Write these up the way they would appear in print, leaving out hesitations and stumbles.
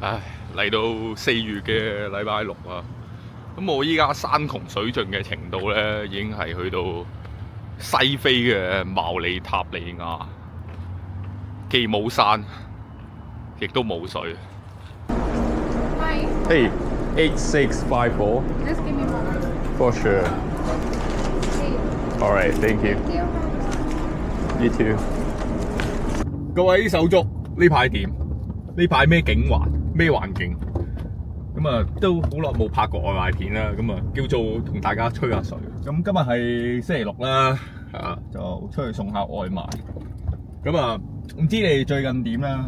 唉，嚟到4月嘅禮拜六啊，咁我依家山窮水盡嘅程度咧，已經係去到西非嘅茅利塔尼亞，既冇山，亦都冇水。Hi. Hey, 8654. Just give me a moment. For sure. Hey. All right, thank you. Thank you. You too. 各位手足，呢排點？呢排咩景環？咩環境？咁啊，都好耐冇拍過外賣片啦。咁啊，叫做同大家吹下水。咁今日係星期六啦，就出去送下外賣。咁啊，唔知你哋最近點啦？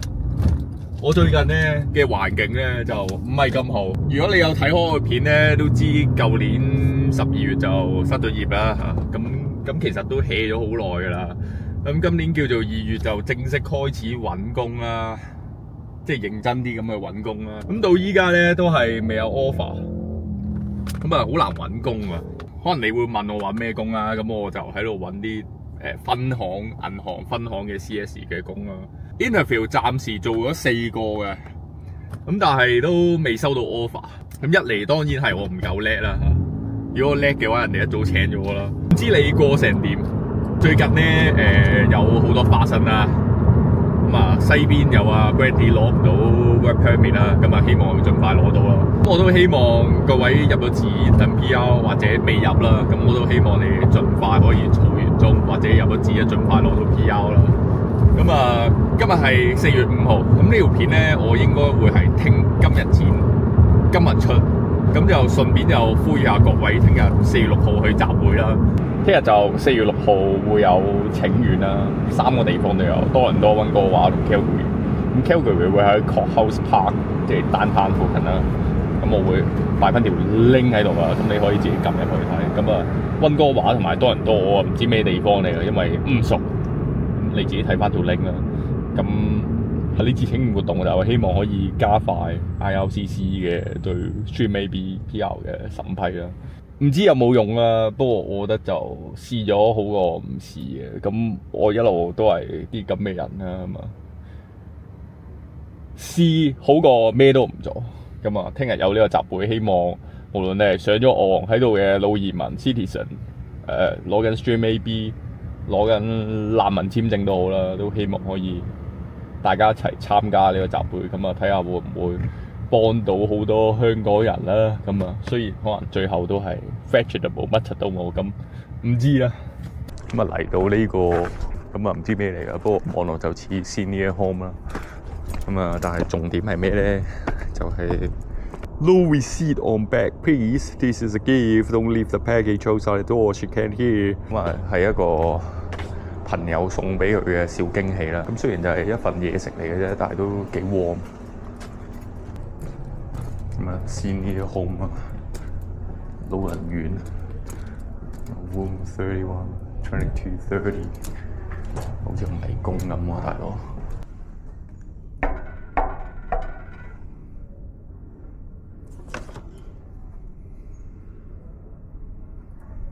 我最近咧嘅環境咧就唔係咁好。如果你有睇開個片咧，都知舊年12月就失咗業啦嚇。咁其實都 hea 咗好耐㗎啦。咁今年叫做2月就正式開始揾工啦。即係認真啲咁去揾工啦，咁到依家咧都係未有 offer，咁啊好難揾工啊！可能你會問我揾咩工啦，咁我就喺度揾啲分行、銀行分行嘅 CS 嘅工啦。Interview 暫時做咗4個嘅，咁但係都未收到 offer。咁一嚟當然係我唔夠叻啦嚇，如果我叻嘅話，人哋一早請咗我啦。唔知你過成點？最近咧有好多花生啦。西邊有Brandy 攞唔到 work permit 啦，咁啊希望佢盡快攞到啦。咁我都希望各位入咗紙等 PR 或者未入啦，咁我都希望你盡快可以嘈完中，或者入咗紙啊盡快攞到 PR 啦。咁啊，今日係4月5號，咁呢條片咧我應該會係今日剪，今日出，咁就順便就呼籲下各位，聽日4月6號去集會啦。聽日就4月6號會有請願啦，3個地方都有，多倫多、溫哥華同 Calgary。咁 Calgary 會喺 Courthouse Park， 即係單灘附近啦。咁我會擺翻條 link 喺度啊，咁你可以自己撳入去睇。咁啊，溫哥華同埋多倫多我唔知咩地方嚟嘅，因為唔熟。咁你自己睇翻條 link 啦。咁喺呢次請願活動就希望可以加快 IRCC 嘅對 StreamAB PR 嘅審批啦。唔知有冇用啊？不過我覺得就試咗好過唔試嘅。咁我一路都係啲咁嘅人啦嘛，試好過咩都唔做。咁啊，聽日有呢個集會，希望無論你係上咗岸喺度嘅老移民 citizen， 攞緊 StreamAB， 攞緊難民簽證都好啦，都希望可以大家一齊參加呢個集會。咁啊，睇下會唔會幫到好多香港人啦，咁啊，雖然可能最後都係 vegetable 乜柒都冇，咁唔知啦。咁啊嚟到呢個咁啊唔知咩嚟噶，不過望落就似 Senior Home 啦。咁啊，但係重點係咩咧？就係 No receipt on bag, please. This is a gift. Don't leave the package outside the door. She can't hear. 咁啊，係一個朋友送俾佢嘅小驚喜啦。咁雖然就係一份嘢食嚟嘅啫，但係都幾 warm。咁啊，Senior Home 啊，老人院 ，Room 31, 2230，好似迷宮咁喎，大佬。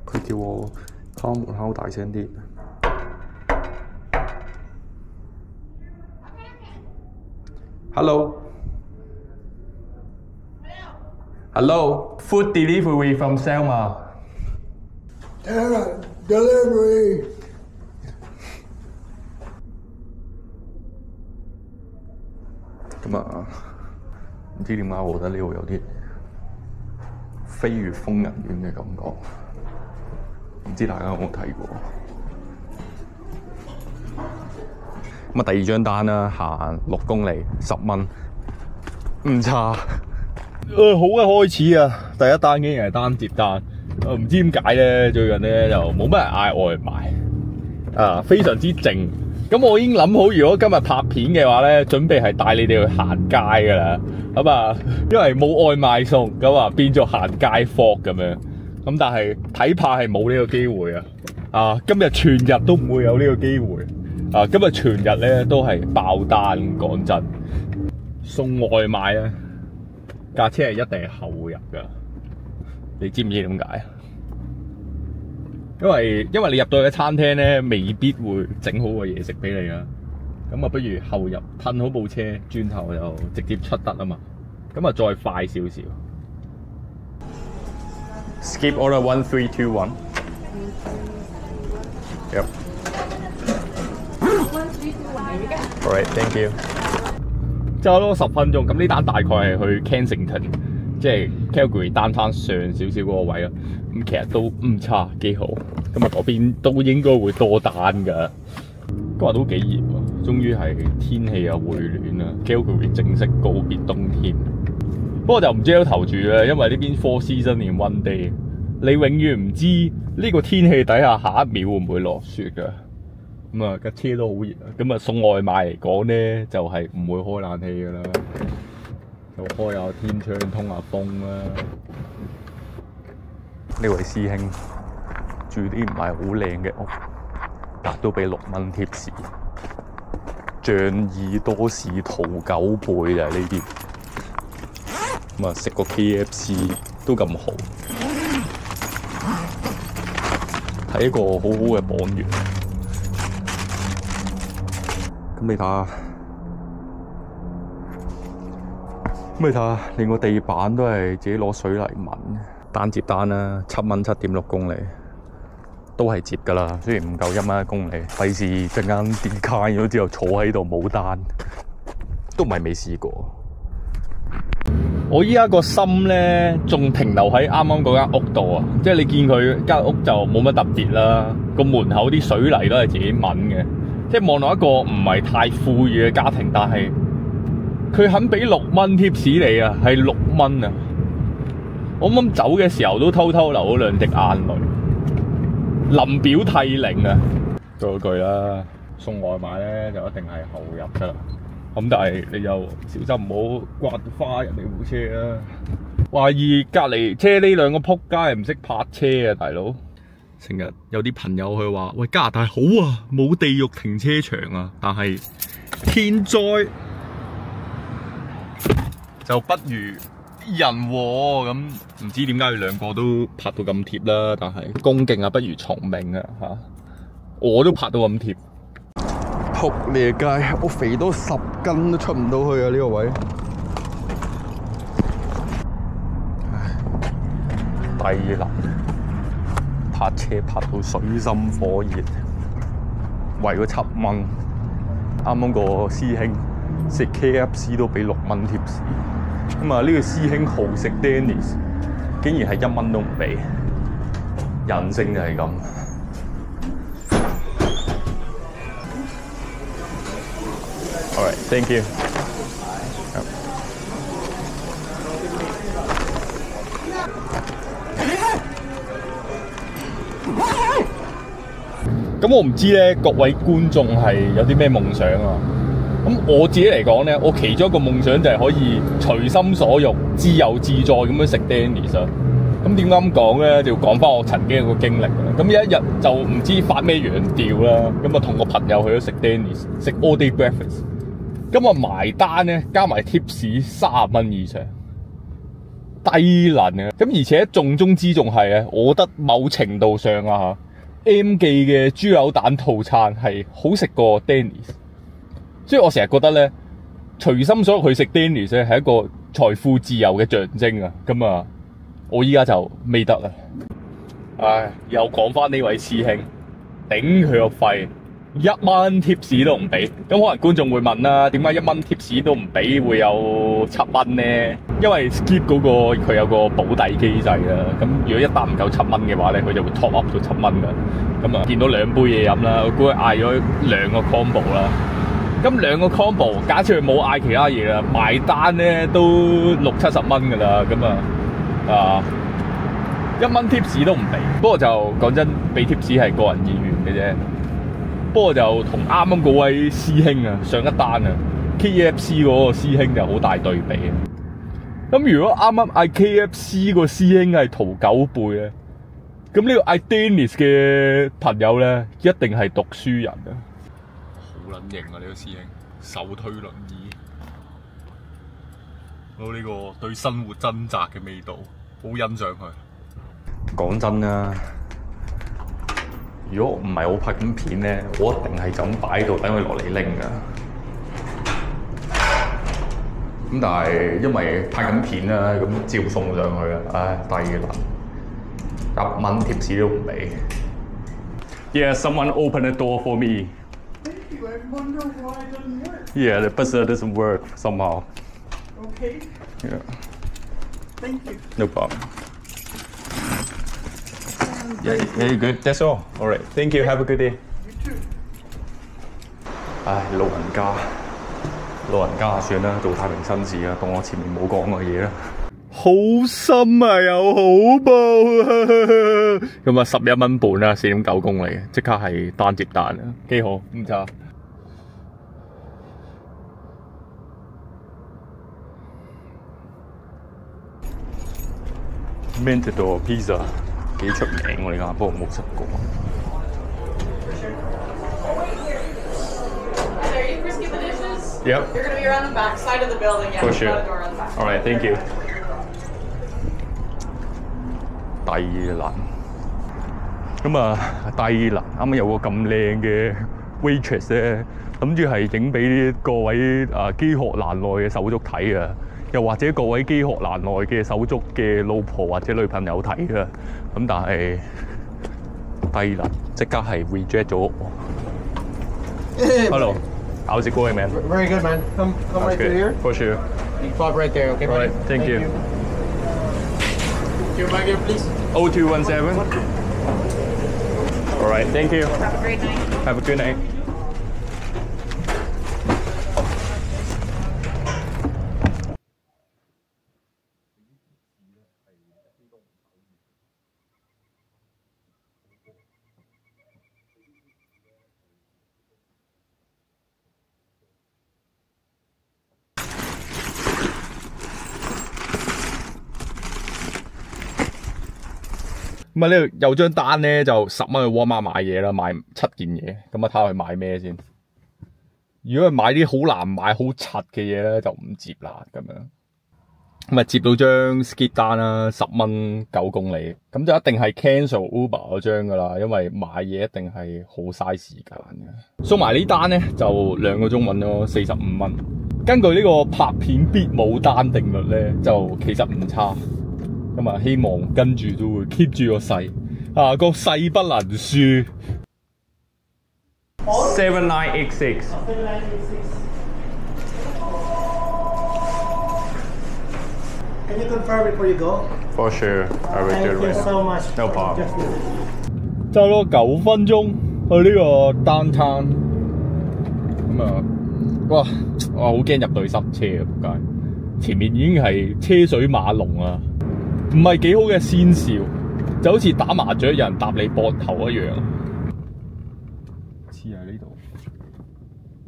佢叫我敲門敲大聲啲。Hello, food delivery from Selma. Delivery. 咁啊，唔知點解我覺得呢度有啲飛越瘋人院嘅感覺，唔知大家有冇睇過？咁啊，第二張單啦，行6公里10蚊，唔差。好嘅開始啊！第一單竟然係單接單，唔知點解咧，最近咧就冇乜人嗌外賣，非常之靜。咁我已經諗好，如果今日拍片嘅話咧，準備係帶你哋去行街噶啦。咁啊，因為冇外賣送，咁啊變咗行街 vlog 咁樣。咁但係睇怕係冇呢個機會啊！今日全日都唔會有呢個機會。今日全日咧都係爆單，講真。送外賣咧，架車係一定係後入噶，你知唔知點解啊？因為你入到去嘅餐廳咧，未必會整好個嘢食俾你啊。咁啊不如後入褪好部車，轉頭就直接出得啊嘛，咁啊再快少少。Skip order 1321. Yep. Alright, thank you. 揸多10分鐘，咁呢單大概係去 Kensington， 即係 Calgary downtown 上少少嗰個位啦。咁其實都唔差，幾好。咁啊嗰邊都應該會多單㗎。今日都幾熱喎，終於係天氣又回暖啦。Calgary 正式告別冬天。不過就唔知都投住啦，因為呢邊 4 season in one day， 你永遠唔知呢個天氣底下下一秒會唔會落雪㗎。咁啊架車都好熱啊！咁啊送外賣嚟講咧，就係唔會開冷氣㗎啦，就開下天窗通下風啦。呢位師兄住啲唔係好靚嘅屋，但都俾6蚊貼士。仗義多士屠狗輩就係呢啲。咁啊食個 KFC 都咁好，係一個好好嘅榜樣。咁你睇下，連個地板都係自己攞水泥紋，單接單啦，7蚊7.6公里，都係接㗎啦。雖然唔夠1蚊1公里，費事陣間跌卡咗之後坐喺度冇單，都唔係未試過。我依家個心咧，仲停留喺啱啱嗰間屋度啊！即係你見佢間屋就冇乜特別啦，個門口啲水泥都係自己紋嘅。即係望落一個唔係太富裕嘅家庭，但係佢肯俾6蚊貼士你啊，係6蚊啊！我啱走嘅時候都偷偷流咗2滴眼淚，臨表涕零啊！做句啦，送外賣咧就一定係後入㗎啦。咁但係你就小心唔好刮花人哋部車啊！懷疑隔離車呢兩個仆街係唔識泊車啊，大佬！成日有啲朋友去話：喂，加拿大好啊，冇地獄停車場啊！但係天災就不如人禍咁，唔知點解佢兩個都拍到咁貼啦。但係恭敬啊，不如從命啊嚇！我都拍到咁貼，仆你街！我肥多10斤都出唔到去啊！呢個位，低能。泊車泊到水深火熱，為咗7蚊，啱啱個師兄食 KFC 都俾6蚊貼士，咁啊呢個師兄好食 Denny's， 竟然係1蚊都唔俾，人性就係咁。Alright, thank you. 咁我唔知咧，各位觀眾係有啲咩夢想啊？咁我自己嚟講咧，我其中一個夢想就係可以隨心所欲、自由自在咁樣食 Denny's 啊！咁點解咁講咧？就要講翻我曾經嘅經歷啦。咁有一日就唔知發咩洋調啦，咁啊同個朋友去咗食 Denny's， 食 all day breakfast。咁啊埋單咧，加埋 tips 30蚊以上，低能啊！咁而且重中之重係啊，我覺得某程度上啊 M 記嘅豬柳蛋套餐係好食過 Denny's， 所以我成日覺得咧，隨心所欲去食 Denny's 咧係一個財富自由嘅象徵啊！咁啊，我依家就未得啦。唉，又講翻呢位師兄，頂佢個肺，1蚊貼士都唔俾。咁可能觀眾會問啦，點解1蚊貼士都唔俾會有7蚊咧？因為 Skip 嗰個佢有個保底機制啦。咁如果一單唔夠7蚊嘅話咧，佢就會 top up 到7蚊噶。咁啊，見到2杯嘢飲啦，我估佢嗌咗2個 combo 啦。咁2個 combo，假設佢冇嗌其他嘢啦，埋單咧都60-70蚊噶啦。咁啊1蚊貼士都唔俾。不過就講真，俾貼士係個人意願嘅啫。不過就同啱啱嗰位師兄啊，上一單啊 KFC 嗰個師兄就好大對比啊。咁如果啱啱嗌 KFC 個師兄係屠狗輩咧，咁呢個嗌 Denny's 嘅朋友咧，一定係讀書人啊！好撚型啊！呢個師兄手推輪椅，有呢個對生活掙扎嘅味道，好欣賞佢。講真啦，如果唔係我拍緊片咧，我一定係就咁擺喺度等佢落嚟拎噶。咁但係因為拍緊片啦，咁照送上去啦，唉低能，1蚊貼士都唔俾。Yeah, someone open the door for me. Thank you. I wonder why it doesn't work. Yeah, the buzzer doesn't work somehow. Okay. Yeah, Thank you. no problem. Yeah, you're good. That's all. All right. Thank you. Have a good day. You too. 唉，老人家算啦，做太平紳士啦，當我前面冇講嘅嘢啦。好深啊，又好暴啊！咁啊，11蚊半啦，4.9公里，即刻係單接單啊，幾好，唔差。Mentador Pizza 幾出名喎，呢間，不過冇食過。Are you frisky the dishes? Yep. You're gonna be around the back side of the building. Yeah, For there's sure. not a door on the back. All right, thank you. 低能，咁啊低能，啱啱有個咁靚嘅 waitress 咧，諗住係影俾各位飢渴難耐嘅手足睇啊，又或者各位飢渴難耐嘅手足嘅老婆或者女朋友睇啊，咁但係低能，即刻係 reject 咗我。Hello, how's it going, man? Very good, man. Come right through here. For sure. You pop right there, okay? All right, thank you. Your bag here, please. 0217. All right, thank you. Have a great night. Have a good night. 咁啊呢度有張單咧，就10蚊去 Walmart 買嘢啦，買7件嘢，咁啊睇下佢買咩先。如果係買啲好難買、好柒嘅嘢咧，就唔接啦咁樣。咁啊接到張 skip 單啦，10蚊9公里，咁就一定係 cancel Uber 嗰張噶啦，因為買嘢一定係好嘥時間嘅。送埋呢單咧就2個鐘揾咗45蚊。根據呢個拍片必冇單定律咧，就其實唔差。咁啊，希望跟住都會 keep 住個勢，個勢不能輸。7986。Can you confirm before you go? For sure, I will do Thank it you right so now. much. No problem. Just 揸咗9分鐘去呢個downtown。咁啊，哇！我好驚入隊塞車啊！仆街，前面已經係車水馬龍啊！唔係幾好嘅先兆，就好似打麻雀有人搭你膊頭一樣。黐喺呢度，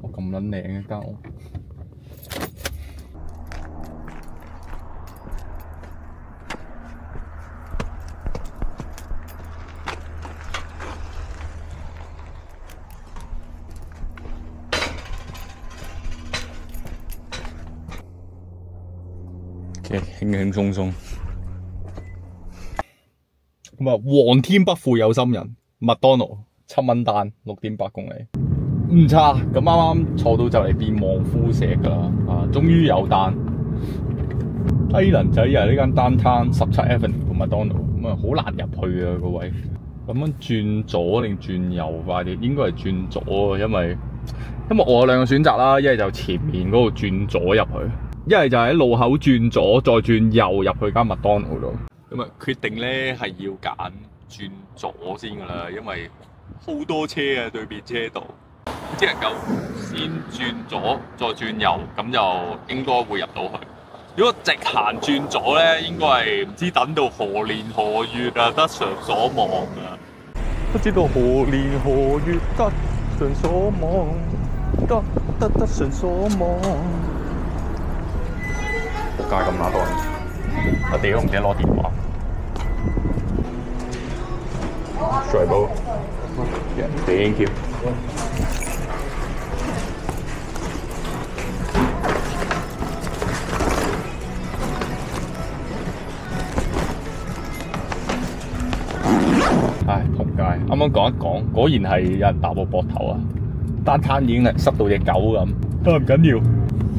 我咁撚靚嘅間屋。OK， 輕輕鬆鬆。咁啊，皇天不負有心人，麥當勞7蚊單，6.8公里，唔差。咁啱啱坐到就嚟變望夫石㗎啦，終於有單。低能仔啊！呢間單攤17 Avenue 同麥當勞，咁啊好難入去啊個位。咁樣轉左定轉右快啲？應該係轉左啊，因為我有2個選擇啦，一係就前面嗰度轉左入去，一係就喺路口轉左再轉右入去間麥當勞度。咁啊，決定咧係要揀轉左先㗎啦，因為好多車啊對面車道，只能夠先轉左再轉右，咁就應該會入到去。如果直行轉左咧，應該係唔知等到何年何月啊，得償所望啊！不知道何年何月得償所望，得償所望。仆街咁乸多人，我屌唔記得攞電話。Sorry, bro. Yeah, thank you. 唉，仆街！啱啱講一講，果然係有人搭我膊頭啊！單攤已經係塞到隻狗咁，都唔緊要。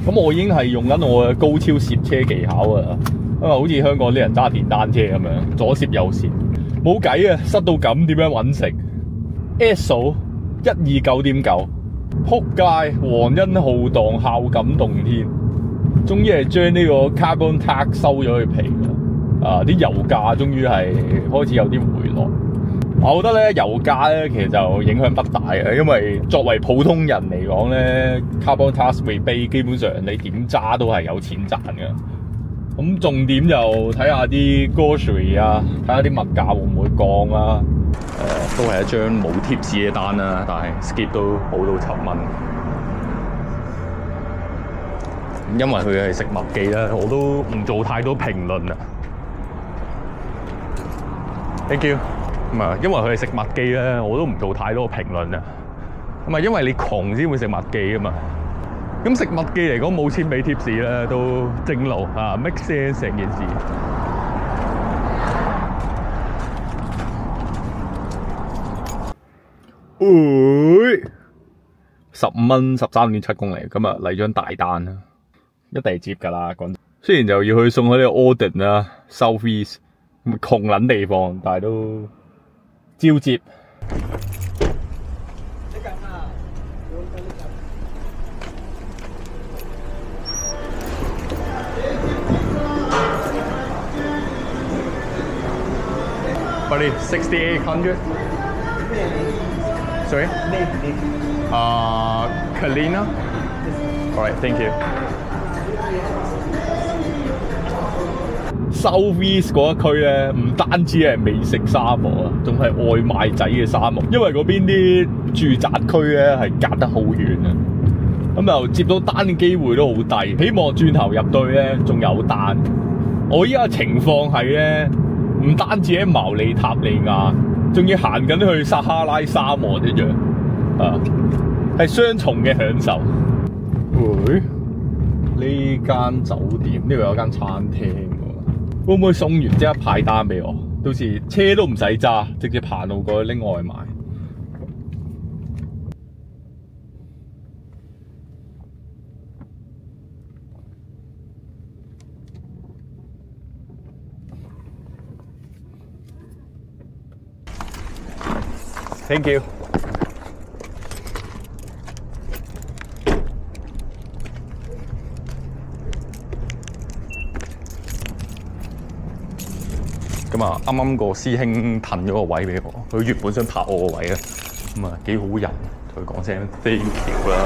咁我已經係用緊我嘅高超攝車技巧啊！因為好似香港啲人揸電單車咁樣，左攝右攝，冇計啊！塞到咁點樣揾食 ？ESSO 129.9，撲街！皇恩浩蕩，孝感動天，終於係將呢個 carbon tax 收咗佢皮啦！啊，啲油價終於係開始有啲回落。我覺得咧，油價咧其實就影響不大嘅，因為作為普通人嚟講咧 ，carbon tax rebate 基本上你點揸都係有錢賺嘅。咁重點就睇下啲 grocery 啊，睇下啲物價會唔會降啦。都係一張冇貼士嘅單啦，但係 skip 都冇到7蚊。因為佢係食物記啦，我都唔做太多評論啦。Thank you。咁啊，因為佢係食物記咧，我都唔做太多評論啊。咁啊，因為你窮先會食物記啊嘛。咁食物記嚟講冇錢俾貼士咧，都正路啊 ，make sense 成件事。15蚊13.7公里，咁啊嚟張大單啦，一定係接㗎啦。講雖然就要去送去呢個 Auden 啦 ，South East 窮撚地方，但係都照接。Buddy, 6,800. Sorry? Kalina. All right, thank you. South East 嗰一區咧，唔單止係美食沙漠啊，仲係外賣仔嘅沙漠。因為嗰邊啲住宅區咧係隔得好遠啊，咁就接到單嘅機會都好低。希望轉頭入隊咧仲有單。我依家情況係咧，唔單止喺毛里塔尼亞，仲要行緊去撒哈拉沙漠一樣啊，係雙重嘅享受。喂，呢間酒店呢度有間餐廳喎，會唔會送完即刻派單俾我？到時車都唔使揸，直接行路過去拎外賣。Thank you。咁啊，啱啱個師兄騰咗個位俾我，佢原本想拍我個位啊，咁啊幾好人，同佢講聲 thank you 啦。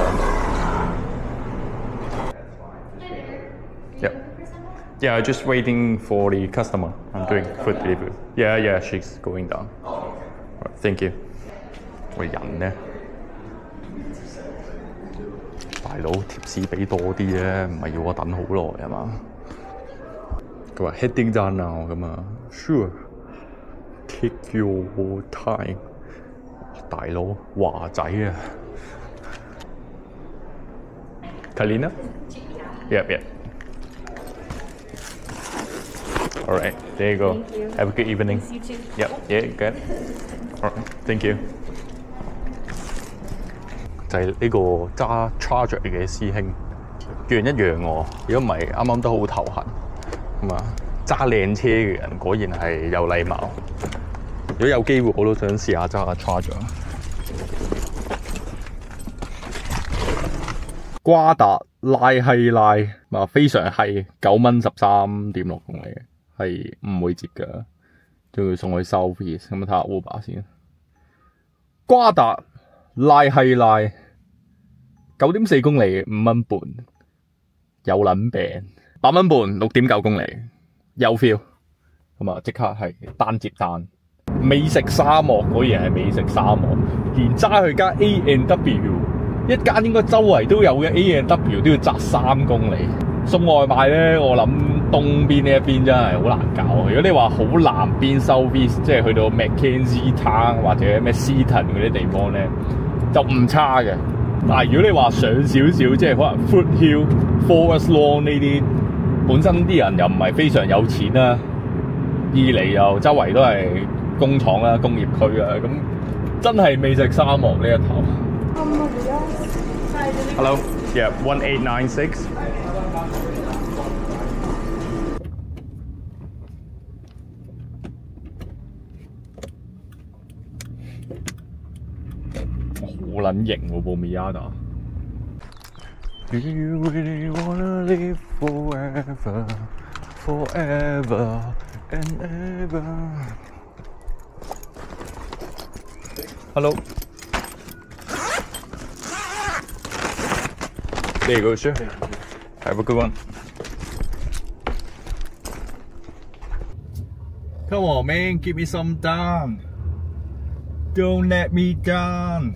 Yep. Yeah, just waiting for the customer. I'm doing food delivery. Yeah, she's going down. Right, thank you. 個人咧，大佬貼士俾多啲咧，唔係要我等好耐啊嘛。佢話 heading down now 咁啊 ，sure take your time。大佬華仔啊 ，Kalina？ Yep. All right, there you go. Have a good evening. You too. Yep, yeah, good. All right, thank you. 就係呢個揸 charger 嘅師兄，讓一讓我，如果唔係啱啱都好頭痕。咁啊，揸靚車嘅人果然係有禮貌。如果有機會，我都想試下揸下 charger。瓜達拉希拉啊，非常係9蚊13.6公里，係唔會接㗎，仲要送去South East。咁睇下 Uber 先。瓜達拉希拉9.4公里5蚊半，有撚病8蚊半6.9公里，有 feel。咁啊，即刻係單接單。美食沙漠果然係美食沙漠，連揸去間 A&W 一間應該周圍都有嘅 A&W 都要揸3公里。送外賣咧，我諗東邊呢一邊真係好難搞。如果你話好南邊 South East， 即係去到 Mackenzie Town 或者咩 Seaton 嗰啲地方咧，就唔差嘅。但係如果你話上少少，即係可能 Foothill、Forest Lawn 呢啲，本身啲人又唔係非常有錢啦，二嚟又周圍都係工廠啦、工業區啊，咁真係美食沙漠呢一頭。Hello。Yeah, 1896. 好撚型喎部 Miata。Do you really wanna live forever, forever and ever? Hello. There you go, sir. Have a good one. Come on, man, give me some down. Don't let me down.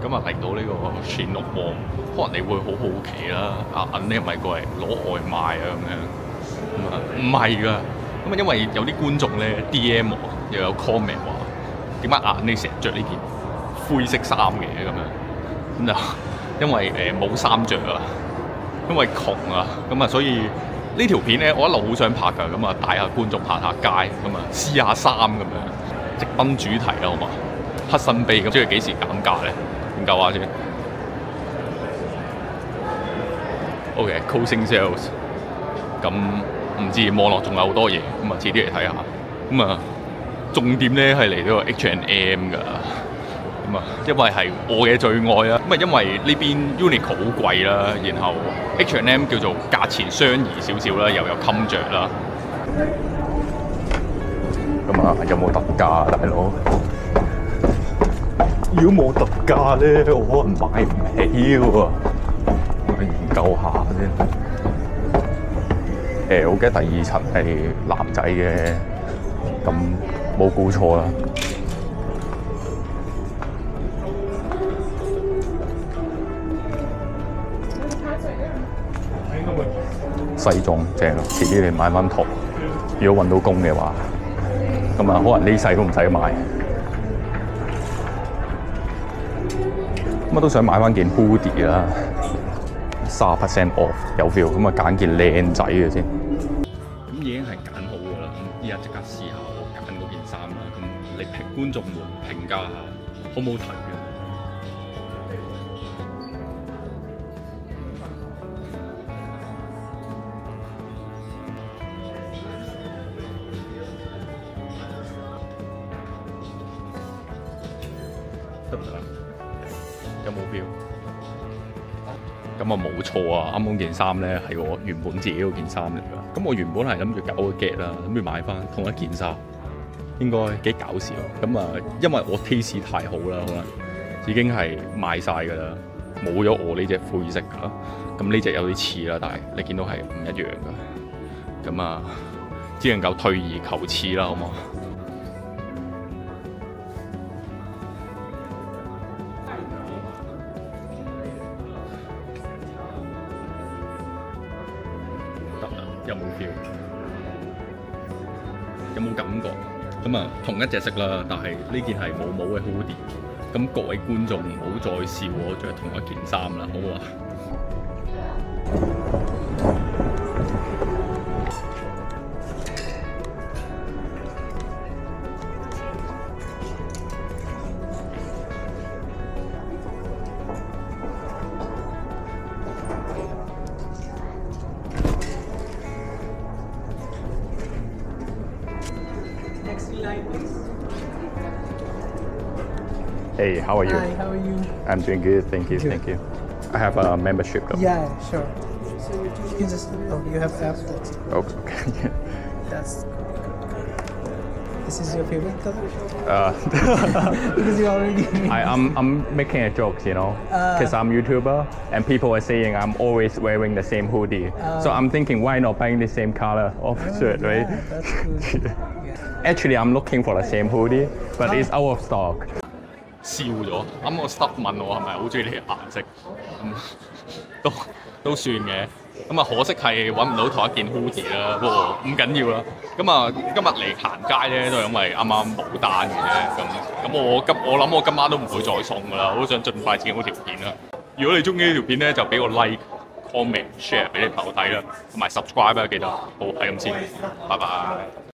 今日嚟到呢個全綠旺，可能你會好好奇啦。阿銀你係咪過嚟攞外賣啊咁樣？咁啊唔係㗎。咁啊因為有啲觀眾咧 DM 我，又有 comment 話點解銀你成日着呢件灰色衫嘅咁樣？咁就因為冇衫着啊，因為窮啊，咁啊所以呢條片咧我一路好想拍㗎，咁啊帶下觀眾行下街，咁啊試下衫咁樣，直奔主題啦好嘛？黑新秘咁，知佢幾時減價咧？研究下先。OK，closing sales。咁唔知網絡仲有好多嘢，咁啊遲啲嚟睇下。咁啊重點咧係嚟到個 H&M 㗎。咁啊，因為係我嘅最愛啦。咁啊，因為呢邊 Uniqlo 好貴啦，然後 H&M 叫做價錢相宜少少啦，又有襟着啦。咁啊，有冇特價大佬？如果冇特價咧，我可能買唔起喎。研究下先。我記得第二層係男仔嘅，咁冇估錯啦。西裝正啊！遲啲你買翻套，如果揾到工嘅話，咁啊可能呢世都唔使買。咁啊都想買翻件 hoodie 啦，30% off 有 feel， 咁啊揀件靚仔嘅先。咁已經係揀好㗎啦，咁依家即刻試下我揀嗰件衫啦。咁你觀眾們評價下好唔好睇嘅？得唔得啊？有冇 feel？咁啊冇錯啊！啱啱件衫咧係我原本自己嗰件衫嚟㗎。咁我原本係諗住搞個 get 啦，諗住買翻同一件衫，應該幾搞笑。咁啊，因為我 taste 太好啦，可能已經係賣晒㗎啦，冇咗我呢隻灰色㗎啦。咁呢隻有啲似啦，但係你見到係唔一樣㗎。咁啊，只能夠退而求次啦，好嘛？有冇 feel？ 有冇感覺？咁啊，同一隻色啦，但係呢件係冇帽嘅 hoodie。咁各位觀眾唔好再笑我着同一件衫啦，好唔好啊？Hey, how are you? Hi, how are you? I'm doing good, thank you, thank you. I have a membership though. Yeah, sure. You can just, oh, you have app. Okay. That's This is your favorite color? Uh, Because you already gave me. I'm making a joke, you know, because I'm YouTuber and people are saying I'm always wearing the same hoodie. So I'm thinking, why not buying the same color of shirt, right? Yeah, that's good. Yeah. Actually, I'm looking for the same hoodie, but it's out of stock. 笑咗，啱個 Stub 問我係咪好中意呢個顏色，都算嘅。咁啊，可惜係揾唔到同一件 hoodie 啦，不過唔緊要啦。咁啊，今日嚟行街咧，都係因為啱啱冇單嘅啫。咁我諗我今晚都唔會再送噶啦，我都想盡快剪好條片啦。如果你中意呢條片咧，就俾個 like、comment、share 俾你朋友睇啦，同埋 subscribe 啊，記得。好，係咁先，拜拜。